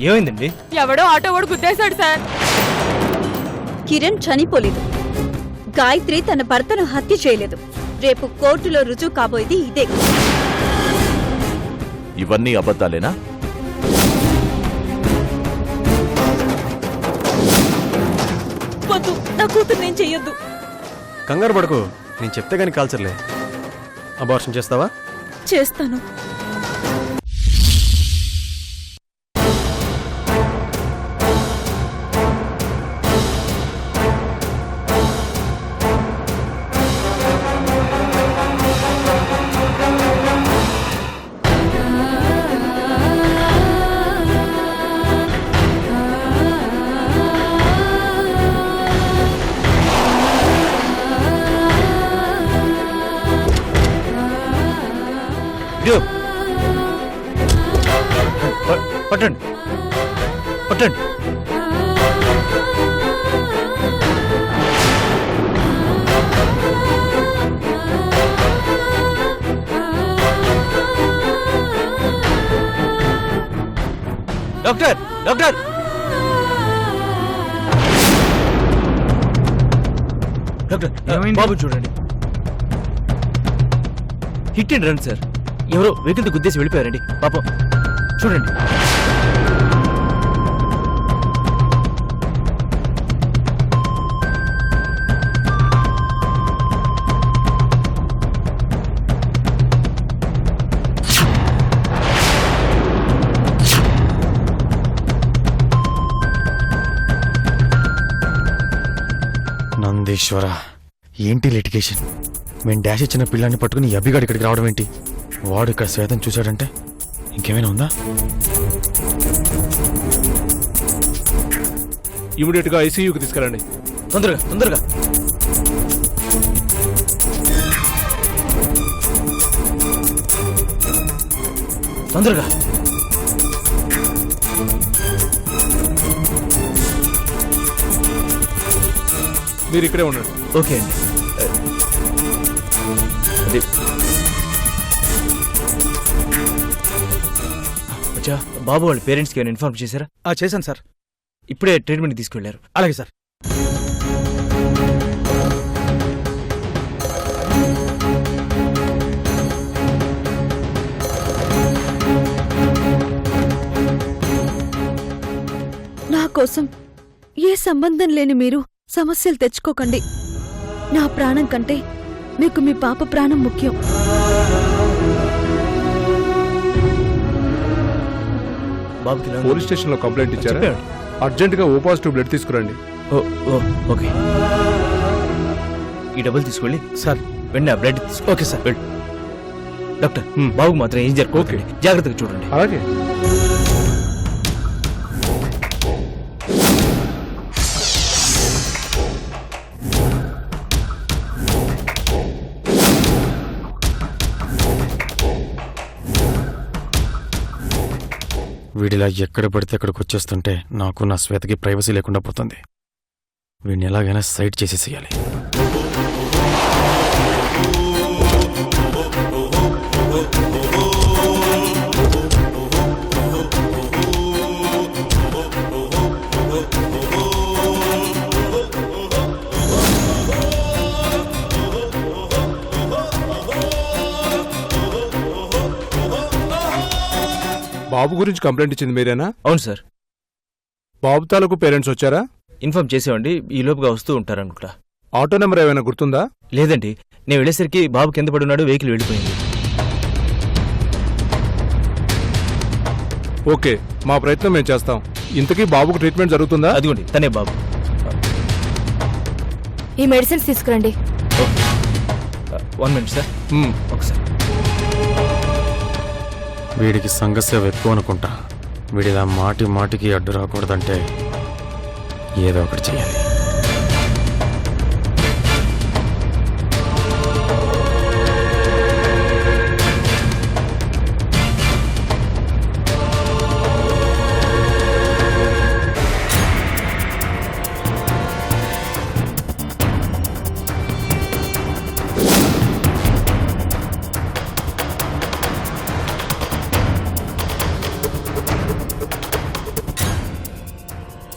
ఏమైందండి? ఎవడో ఆటో వాడు గుద్దేశాడు సార్. కిరణ్ చనిపోలేదు. గాయత్రి తన భర్తను హత్య చేయలేదు. రేపు కోర్టులో రుజువు కాబోయేది ఇదే. ఇవన్నీ అబద్ధాలేనా? వద్దు, నా కూతురు నేను చెయ్యొద్దు. కంగారు పడుకో, నేను చెప్తే గానీ కాల్చర్లే. అబార్షన్ చేస్తావా? చేస్తాను. పట్టండి పట్టండి. డాక్టర్ డాక్టర్ డాక్టర్, బాబు చూడండి. Hit and run sir. ఎవరో వెహికల్తో గుద్దేసి వెళ్ళిపోయారండి పాపం. చూడండి. నందీశ్వర, ఏంటి లిటిగేషన్? మేము డాష్ ఇచ్చిన పిల్లాన్ని పట్టుకుని అబ్బిగాడు ఇక్కడికి రావడం ఏంటి? వాడు ఇక్కడ శ్వేతం చూశాడంటే ఇంకేమైనా ఉందా? ఇమీడియట్ గా ఐసీయూకి తీసుకెళ్ళండి. తొందరగా తొందరగా. తొందరగా. మీరు ఇక్కడే ఉండండి. ఓకే అండి. అదే అచ్చా, బాబు వాళ్ళ పేరెంట్స్కి ఏమైనా ఇన్ఫార్మ్ చేశారా? చేశాను సార్. ఇప్పుడే ట్రీట్మెంట్ తీసుకెళ్లారు. అలాగే సార్. నా కోసం ఏ సంబంధం లేని మీరు సమస్యలు తెచ్చుకోకండి. నా ప్రాణం కంటే మీకు మీ పాప ప్రాణం ముఖ్యం. బాబుకి పోలీస్ స్టేషన్ లో కంప్లైంట్ ఇచ్చారా? అర్జెంట్ గా ఓ పాజిటివ్ బ్లడ్ తీసుకురండి. ఓకే. ఈ డబ్బులు తీసుకెళ్ళి సార్ వెంటనే బ్లడ్ తీసుకో. Okay sir. డాక్టర్, బాబుకు మాత్రం ఏం జరుగుతుంది జాగ్రత్తగా చూడండి. అలాగే. వీడిలా ఎక్కడ పడితే అక్కడికి వచ్చేస్తుంటే నాకు నా శ్వేతకి ప్రైవసీ లేకుండా పోతుంది. వీడిని ఎలాగైనా సైడ్ చేసేసేయాలి. బాబు గురించి కంప్లైంట్ ఇచ్చింది మీరేనా? అవును సార్. బాబు తాలూకు పేరెంట్స్ వచ్చారా? ఇన్ఫార్మ్ చేసేవండి. ఈ లోపుగా వస్తూ ఉంటారనుకుంటా. ఆటో నెంబర్ ఏమైనా గుర్తుందా? లేదండి, నేను వెళ్ళేసరికి బాబు కింద పడి ఉన్నాడు, వెహికల్ వెళ్ళిపోయింది. ఓకే, మా ప్రయత్నం మేము చేస్తాం. ఇంతకీ బాబుకు ట్రీట్మెంట్ జరుగుతుందా? అదిగోండి తనే బాబు. ఈ మెడిసిన్స్ తీసుకురండి. 1 minute సార్. ఒకసారి. వీడికి సంఘసేవ ఎక్కువ అనుకుంటా. వీడిలా మాటి మాటికి అడ్డు రాకూడదంటే ఏదో ఒకటి చేయాలి.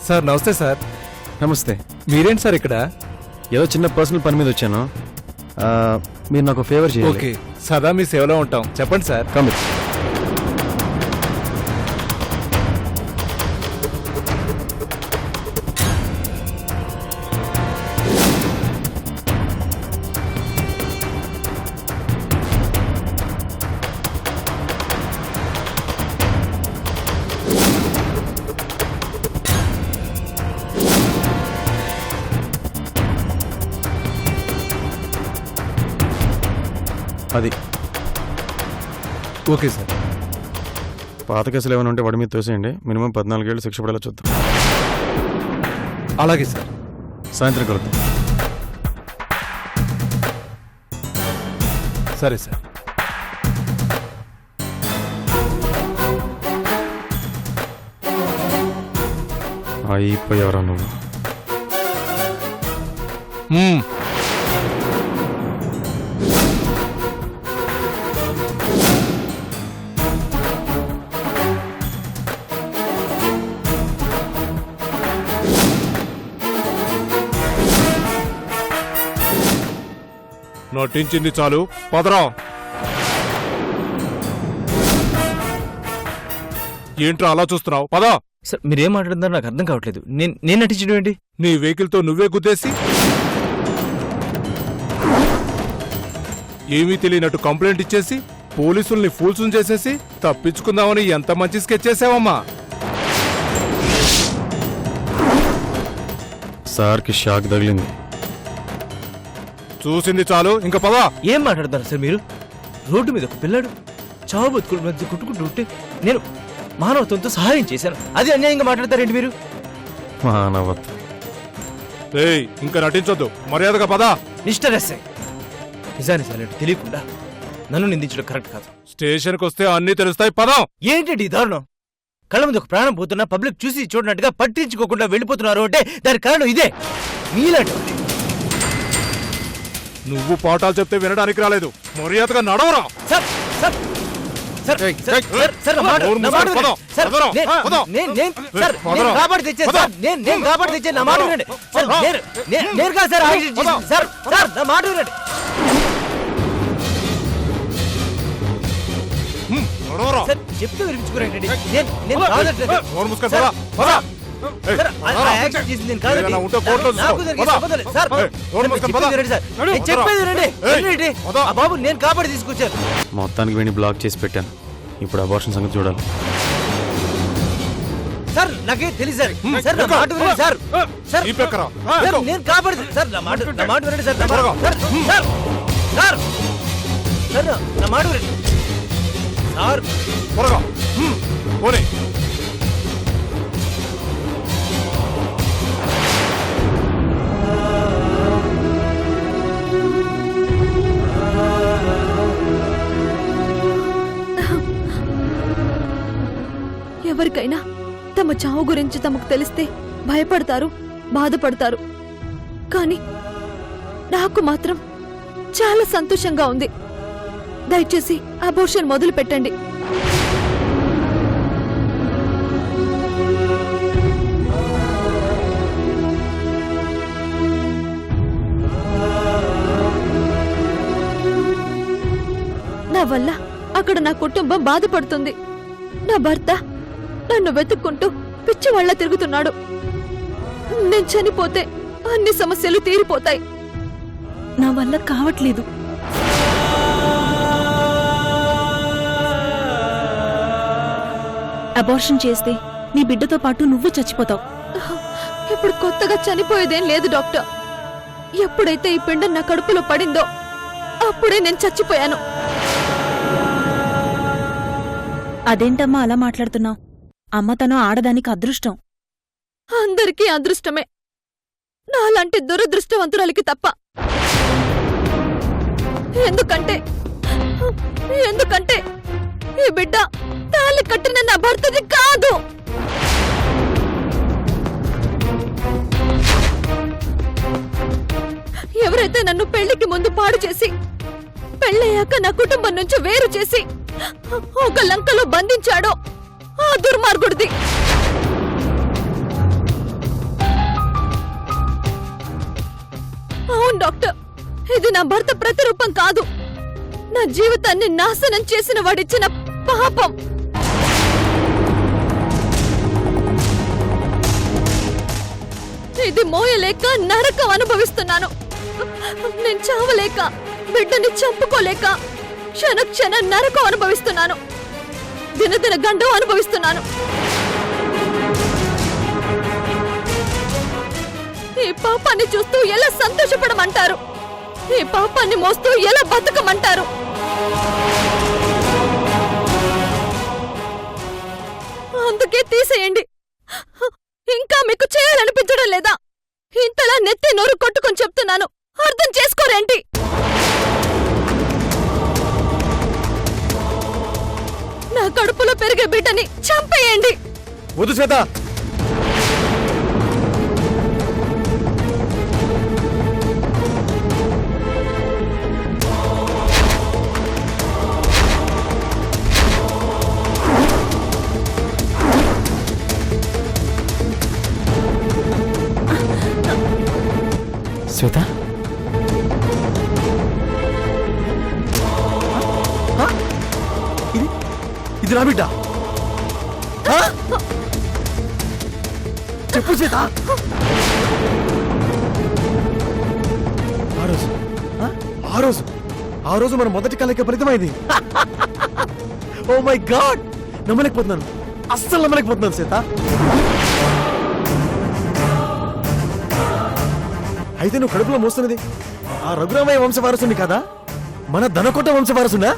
సార్ నమస్తే సార్. నమస్తే. మీరేంటి సార్ ఇక్కడ? ఏదో చిన్న పర్సనల్ పని మీద వచ్చాను. మీరు నాకు ఫేవర్ చేయాలి. ఓకే, సదా మీ సేవలో ఉంటాం. చెప్పండి సార్. కమ్. అది ఓకే సార్. పాత కేసులు ఏమైనా ఉంటే వాడి మీద తోసేయండి. మినిమం 14 ఏళ్ళు శిక్ష పడేలా చూద్దాం. అలాగే సార్. సాయంత్రం కలుద్దాం. సరే సార్. అయిపోయావరా నువ్వు. నటించింది చాలు, పదరా. ఏంట్రా అలా చూస్తున్నావు? పదా. సార్ మీరేం మాట్లాడుతున్నారో నాకు అర్థం కావట్లేదు. నేను నటించడం ఏంటి? నీ వెహికల్ తో నువ్వే గుద్దేసి ఏమీ తెలియనట్టు కంప్లైంట్ ఇచ్చేసి పోలీసుల్ని ఫూల్సులు చేసేసి తప్పించుకుందామని ఎంత మంచి స్కెచ్ చేసావమ్మా. సార్కి షాక్ తగిలింది. చూసింది చాలు, ఇంకా పదా. ఏం మాట్లాడుతున్నారు సార్ మీరు? రోడ్డు మీద ఒక పిల్లాడు చావు బతుకుల మధ్య కొట్టుకుంటూ ఉంటే నేను మానవత్వంతో సహాయం చేశాను. అది అన్యాయంగా మాట్లాడతారేంటి మీరు? మానవత్వం. ఏయ్, ఇంకా నటించొద్దు, మర్యాదగా పదా. మిస్టర్ ఎస్ఐ, నిజాన్ని సార్ తెలియకుండా నన్ను నిందించడం కరెక్ట్ కాదు. స్టేషన్కి వస్తే అన్నీ తెలుస్తాయి, పదా. ఏంటండి ఈ దారుణం? కళ్ళ ముందు ఒక ప్రాణం పోతున్నా పబ్లిక్ చూసి చూడనట్టుగా పట్టించుకోకుండా వెళ్ళిపోతున్నారు అంటే దానికి కారణం ఇదే, మీలాంటి. నువ్వు పాఠాలు చెప్తే వినడానికి రాలేదు, మర్యాదగా నడవరా. Sir sir sir sir sir నా మాట వినండి. సార్ నేను కాబట్టి తెచ్చాను సార్. నేను కాబట్టి తెచ్చాను, నా మాట వినండి. సార్ నేను కాదు సార్ యాక్సిడెంట్ చేసింది. సార్ సార్ నా మాట వినండి. నడవరా. సార్ చెప్తూ వినిపించుకోరండి. నేను కాదంటే నోరు మూసుకొని పదా, పదా. సార్ ఆ యాక్సిడెంట్ చేసింది నేను కాదండి. ఏదైనా ఉంటే కోర్టులో నాకు చూసుకో. జరిగిన పద. సంబంధం లేదు. సార్ నోరు మూసుకొని పద. చెప్పేది వినండి సార్. నడు, నేను చెప్పేది వినండి. ఏయ్, వినండి. పద. ఆ బాబు నేను కాపాడి తీసుకొచ్చాను. మొత్తానికి వీడిని బ్లాక్ చేసి పెట్టాను. ఇప్పుడు అబార్షన్ సంగతి చూడాలి. సార్ నాకేం తెలియదు సార్. సార్ నా మాట వినండి సార్. సార్ ఈ పెక్కరా. సార్, నేను కాపాడి సార్ నా మాట వినండి సార్. త్వరగా. సార్ సార్ సార్ సార్ నా మాట వినండి సార్. త్వరగా పోనీ. ఎవరికైనా తమ చావు గురించి తమకు తెలిస్తే భయపడతారు, బాధపడతారు. కానీ నాకు మాత్రం చాలా సంతోషంగా ఉంది. దయచేసి అబోర్షన్ మొదలు పెట్టండి. నా వల్ల అక్కడ నా కుటుంబం బాధపడుతుంది. నా భర్త నన్ను వెతుక్కుంటూ పిచ్చివాళ్ల తిరుగుతున్నాడు. నేను చనిపోతే అన్ని సమస్యలు తీరిపోతాయి. నా వల్ల కావట్లేదు. అబార్షన్ చేస్తే నీ బిడ్డతో పాటు నువ్వు చచ్చిపోతావు. ఇప్పుడు కొత్తగా చనిపోయేదేం లేదు డాక్టర్. ఎప్పుడైతే ఈ పిండం నా కడుపులో పడిందో అప్పుడే నేను చచ్చిపోయాను. అదేంటమ్మా అలా మాట్లాడుతున్నావు? అమ్మ తను ఆడదానికి అదృష్టం. అందరికీ అదృష్టమే, నాలాంటి దురదృష్టవంతురాలికి తప్ప. ఎందుకంటే ఈ బిడ్డ తాళి కట్టిన నా భర్తది కాదు. ఎవరైతే నన్ను పెళ్లికి ముందు పాడు చేసి పెళ్ళయ్యాక నా కుటుంబం నుంచి వేరు చేసి ఒక లంకలో బంధించాడో ఆ దుర్మార్గుడిది. నా భర్త ప్రతిరూపం కాదు, నా జీవితాన్ని నాశనం చేసిన వాడిచ్చిన పాపం. ఇది మోయలేక నరకం అనుభవిస్తున్నాను. నేను చావలేక, బిడ్డని చంపుకోలేక క్షణ క్షణ నరకం అనుభవిస్తున్నాను. దినదిన గండం అనుభవిస్తున్నాను. ఈ పాపాన్ని చూస్తూ ఎలా సంతోషపడమంటారు? ఈ పాపాన్ని మోస్తూ ఎలా బతకమంటారు? అందుకే తీసేయండి. ఇంకా మీకు చేయాలనిపించడం లేదా? ఇంతలా నెత్తి నోరు కొట్టుకొని చెప్తున్నాను, అర్థం చేసుకోరేంటి? నా కడుపులో పెరిగే బిడ్డని చంపేయండి. వద్దు శ్వేత. శ్వేత, ఇది నా బిడ్డ. చెప్పు శ్వేత. ఆ రోజు మన మొదటి కలయిక ఫలితమైంది. ఓ మై గాడ్, నమ్మలేకపోతున్నాను, అస్సలు నమ్మలేకపోతున్నాను శ్వేత. అయితే నువ్వు కడుపులో మోస్తున్నది ఆ రఘురామయ్య వంశవారసుని కదా? మన ధనకొట్ట వంశవారసునా?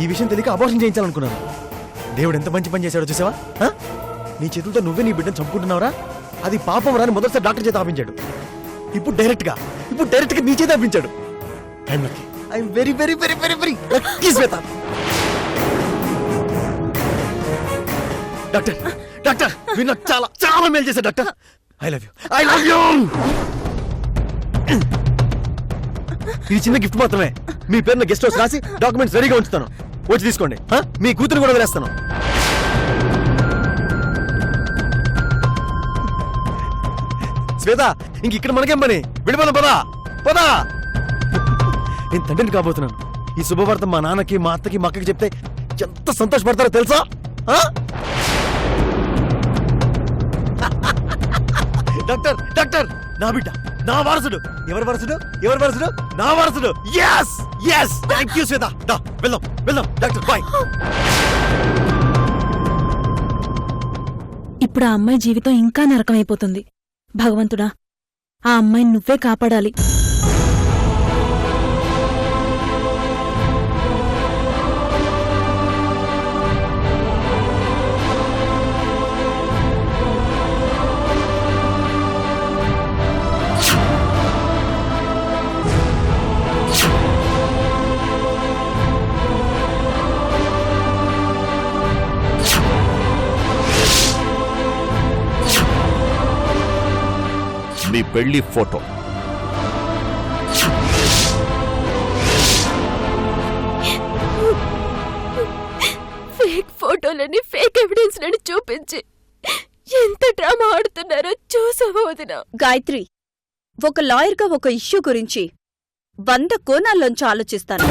ఈ విషయం తెలియక అబార్షన్ చేయించాలనుకున్నాను. దేవుడు ఎంత మంచి పని చేశాడో చూసావా? నీ చేతులతో నువ్వే నీ బిడ్డను చంపుకుంటున్నావురా? అది పాపం రాని మొదటిసారి డాక్టర్ చేత ఆపించాడు. ఇప్పుడు డైరెక్ట్ గా నీ చేత ఆపించాడు. I'm very very very very very lucky Shweta. Doctor మీరు నాకు చాలా చాలా మేలు చేశారు డాక్టర్. I love you. ఇది చిన్న గిఫ్ట్ మాత్రమే. మీ పేరున గెస్ట్ హౌస్ రాసి డాక్యుమెంట్స్ రెడీగా ఉంచుతాను, వచ్చి తీసుకోండి. మీ కూతురు కూడా వదిలేస్తాను. శ్వేత, ఇంక ఇక్కడ మనకేం పని? విడిపోదాం, పదా. నేను తండ్రిని కాబోతున్నాను. ఈ శుభవార్త మా నాన్నకి, మా అత్తకి, మా అక్కకి చెప్తే ఎంత సంతోషపడతారో తెలుసా? డాక్టర్, నా బిడ్డ, నా వారసుడు. ఎవరి వారసుడు? నా వారసుడు. yes థ్యాంక్ యూ శ్వేత. వెళ్దాం డాక్టర్, బాయ్. ఇప్పుడు ఆ అమ్మాయి జీవితం ఇంకా నరకమైపోతుంది. భగవంతుడా, ఆ అమ్మాయిని నువ్వే కాపాడాలి. మీ పెళ్లి ఫోటో. ఫేక్ ఫోటోలని, ఫేక్ ఎవిడెన్స్ లని చూపించి ఎంత డ్రామా ఆడుతున్నారో చూసావా వదినా? గాయత్రి, ఒక లాయర్గా ఒక ఇష్యూ గురించి 100 కోణాల్లోంచి ఆలోచిస్తాను.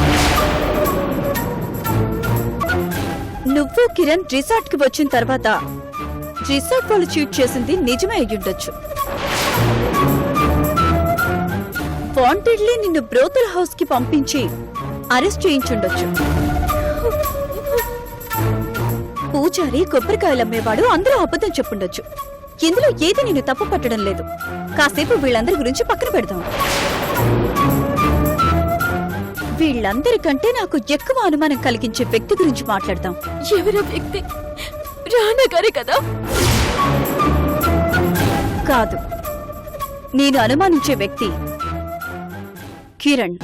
నువ్వు కిరణ్ రిసార్ట్కి వచ్చిన తర్వాత రిసార్ట్ వాళ్ళు చీట్ చేసింది నిజమే అయ్యుండొచ్చు. వాంటెడ్లీ నిన్ను బ్రోతల్ హౌస్ కి పంపించి అరెస్ట్ చేయించుండొచ్చు. పూజారి, కొబ్బరికాయలు అమ్మేవాడు అందరూ అబద్ధం చెప్పుండొచ్చు. ఇందులో ఏది నేను తప్పు పట్టడం లేదు. కాసేపు వీళ్ళందరి గురించి పక్కన పెడదాం. వీళ్ళందరికంటే నాకు ఎక్కువ అనుమానం కలిగించే వ్యక్తి గురించి మాట్లాడదాం. ఎవరో వ్యక్తి? రానా గారే కదా? కాదు, నేను అనుమానించే వ్యక్తి కిరణ్.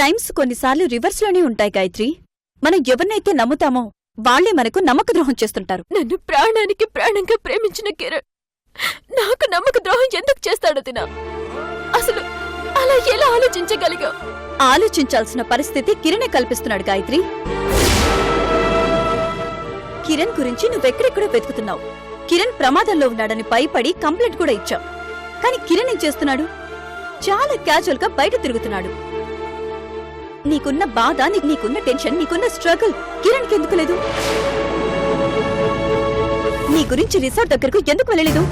టైమ్స్ కొన్నిసార్లు రివర్స్ లోనే ఉంటాయి గాయత్రి. మనం ఎవరినైతే నమ్ముతామో వాళ్లే మనకు నమ్మక ద్రోహం చేస్తుంటారు. నన్ను ప్రాణానికి ప్రాణంగా ప్రేమించిన కిరణ్ నాకు నమ్మక ద్రోహం ఎందుకు చేస్తాడో తినా? అసలు అలా ఎలా ఆలోచించగలిగా? ఆలోచించాల్సిన పరిస్థితి కిరణే కల్పిస్తున్నాడు గాయత్రి. కిరణ్ గురించి నువ్వెక్కడెక్కడో వెతుకుతున్నావు. కిరణ్ ప్రమాదంలో ఉన్నాడని భయపడి కంప్లైంట్ కూడా ఇచ్చావు. కానీ కిరణ్ ఏం చేస్తున్నాడు? చాలా క్యాజువల్ గా బయట తిరుగుతున్నాడు. నీకున్న బాధ, నీకున్న టెన్షన్, నీకున్న స్ట్రగుల్ కిరణ్కి ఎందుకు లేదు? నీ గురించి రిసార్ట్ దగ్గరకు ఎందుకు వెళ్ళలేదు?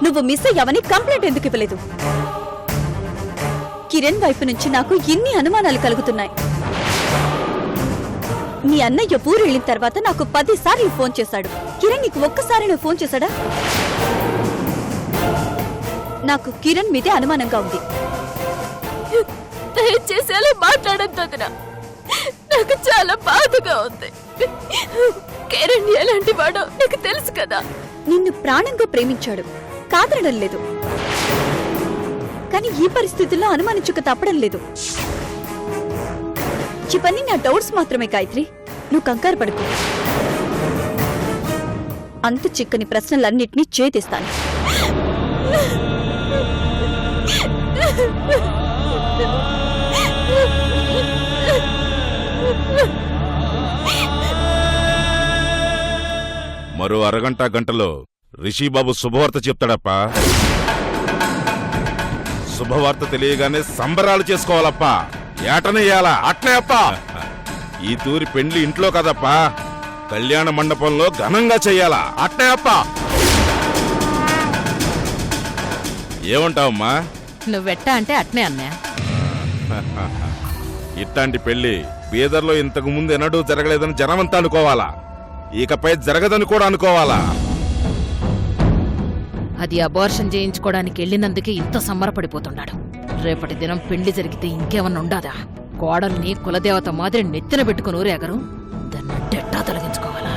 నువ్వు మిస్ అయ్యావని కంప్లైంట్ ఎందుకు ఇవ్వలేదు? కిరణ్ వైపు నుంచి నాకు ఇన్ని అనుమానాలు కలుగుతున్నాయి. నీ అన్నయ్య ఊరు వెళ్ళిన తర్వాత నాకు 10 సార్లు ఫోన్ చేశాడు. కిరణ్ నీకు ఒక్కసారి ఫోన్ చేశాడా? నాకు కిరణ్ మీదే అనుమానంగా ఉంది. దయచేసి అలా మాట్లాడద్దు వదినా. నాకు చాలా బాధగా ఉంది. కిరణ్ ఎలాంటి వాడో నీకు తెలుసు కదా. నిన్ను ప్రాణంగా ప్రేమించాడు, కాదనడం లేదు. కానీ ఈ పరిస్థితుల్లో అనుమానించుక తప్పడం లేదు. ఇవన్నీ నా డౌట్స్ మాత్రమే గాయత్రి. నువ్వు కంగారు పడుకో. అంతు చిక్కని ప్రశ్నలన్నిటినీ చేతిస్తాను. మరో అరగంట గంటలో రిషిబాబు శుభవార్త చెప్తాడప్పా. శుభవార్త తెలియగానే సంబరాలు చేసుకోవాలప్పా. ఏటనేయాలా? అట్లే అప్పా. ఈ తూరి పెండ్లి ఇంట్లో కదప్పా, కళ్యాణ మండపంలో ఘనంగా చెయ్యాలా. అట్లే అప్పా. ఏమంటావమ్మా? నువ్వెట్టా అంటే అట్నే అన్నా. ఇట్లాంటి పెళ్లి బీదర్లో ఇంతకు ముందు ఎన్నడూ జరగలేదని జనమంతా అనుకోవాలా. ఇకపై జరగదని కూడా అనుకోవాలా. అది అబార్షన్ చేయించుకోవడానికి వెళ్ళినందుకే ఇంత సంబరపడిపోతున్నాడు. రేపటి దినం పెళ్లి జరిగితే ఇంకేమన్నా ఉండాదా? కోడల్ని కులదేవత మాదిరి నెత్తిన పెట్టుకుని ఊరేగరు. దాన్ని డెట్టా తొలగించుకోవాలా?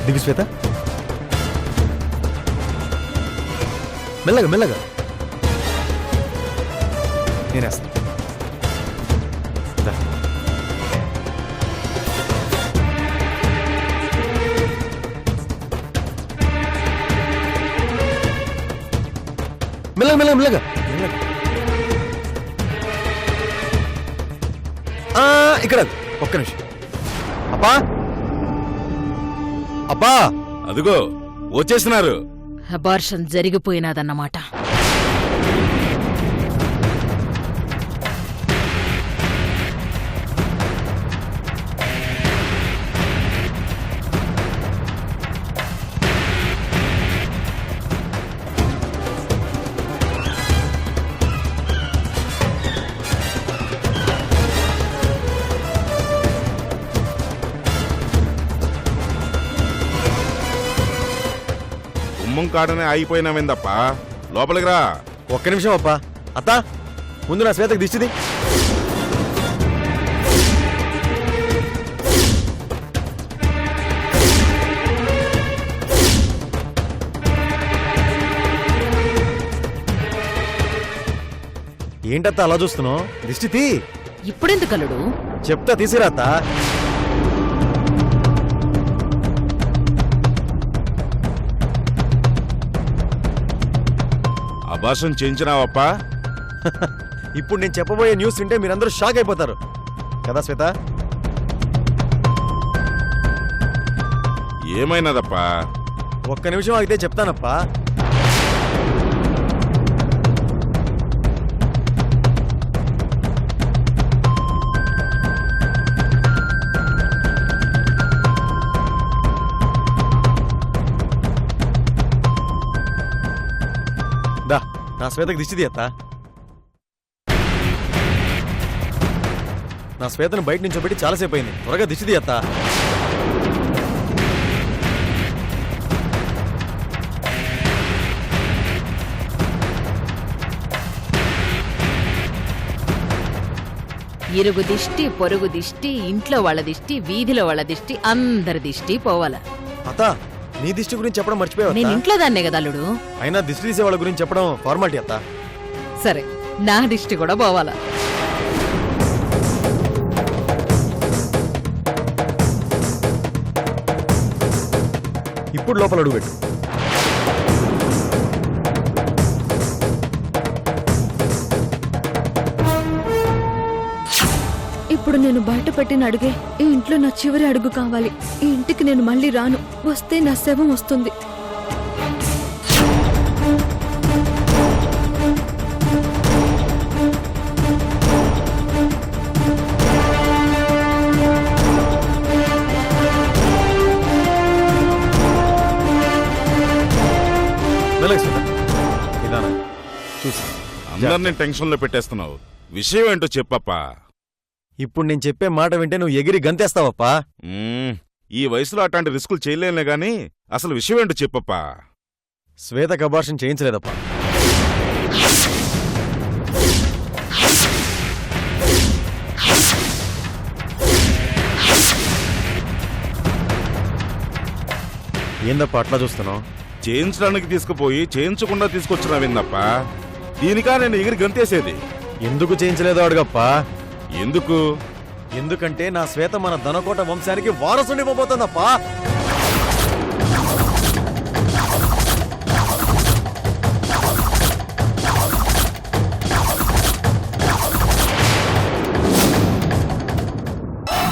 దిగు శ్వేత, మెల్లగా మెల్లగా. నేనేస్తా. మెల్లగా మెల్లగా మెల్లగా. ఇక్కడ ఒక్క నిమిషం. అబ్బా అబ్బా, అదిగో వచ్చేసినారు. అబార్షన్ జరిగిపోయినాదన్నమాట. గుమ్మం కాడనే ఆగిపోయినామేందప్పా. లోపలికి రా. ఒక్క నిమిషం అప్పా. అత్తా, ముందు నా శ్వేతకు దిష్టిది. ఏంటత్తా అలా చూస్తున్నావు? దిష్టి తీ. ఇప్పుడెందుకు అల్లుడు? చెప్తా, తీసిరా అత్తా. అబార్షన్ చేయించినావప్పా? ఇప్పుడు నేను చెప్పబోయే న్యూస్ వింటే మీరందరూ షాక్ అయిపోతారు కదా శ్వేత? ఏమైనదప్పా? ఒక్క నిమిషం అయితే చెప్తానప్పా. దా, నా శ్వేతకు దిష్టి తీయత్తా. నా శ్వేతను బయట నుంచి పెట్టి చాలాసేపు అయింది. త్వరగా దిష్టి తీయత్తా. ఇరుగు దిష్టి పొరుగు దిష్టి ఇంట్లో వాళ్ళ దిష్టి వీధిలో వాళ్ళ దిష్టి అందరి దిష్టి పోవాలా. అత్త నీ దిష్టి గురించి చెప్పడం మర్చిపోయావు నేను అత్త. ఇంట్లో దాన్నే కదా అల్లుడు. అయినా దిష్టి తీసే వాళ్ళ గురించి చెప్పడం ఫార్మాలిటీ అత్త. సరే నా దిష్టి కూడా పోవాలా. ఇప్పుడు లోపల అడుగు పెట్టు. ఇప్పుడు నేను బయట పెట్టిన అడుగే ఈ ఇంట్లో నా చివరి అడుగు కావాలి. ఈ ఇంటికి నేను మళ్ళీ రాను. వస్తే నా శవం వస్తుంది. మెల్లగా శ్వేత. నిదానం. చూసి అందరినీ టెన్షన్ లో పెట్టేస్తున్నావు. విషయం ఏంటో చెప్పప్పా. ఇప్పుడు నేను చెప్పే మాట వింటే నువ్వు ఎగిరి గంతేస్తావప్పా. ఈ వయసులో అట్లాంటి రిస్కులు చేయలేనులే గాని అసలు విషయం ఏంటో చెప్పప్పా. శ్వేతకు అబార్షన్ చేయించలేదప్పా. ఏందప్పా అట్లా చూస్తున్నావు? చేయించడానికి తీసుకుపోయి చేయించకుండా తీసుకొచ్చినావిందప్పా. దీనికా నేను ఎగిరి గంతేసేది. ఎందుకు చేయించలేదో అడుగప్పా. ఎందుకు? ఎందుకంటే నా శ్వేత మన ధనకోట వంశానికి వారసునివ్వబోతుందప్పా.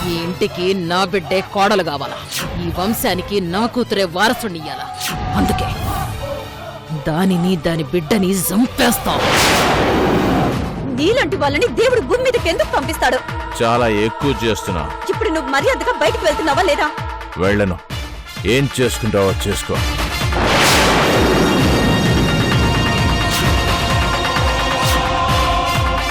ఈ ఇంటికి నా బిడ్డే కోడలు కావాలా. ఈ వంశానికి నా కూతురే వారసునియ్యాలా. అందుకే దానిని దాని బిడ్డని చంపేస్తాం. నీలాంటి వాళ్ళని దేవుడు భూమి మీదకి ఎందుకు పంపిస్తాడు? చాలా ఎక్కువ చేస్తున్నా. ఇప్పుడు నువ్వు మర్యాదగా బయటకు వెళ్తున్నావా లేదా? వెళ్ళను. ఏం చేసుకుంటావో చేసుకో.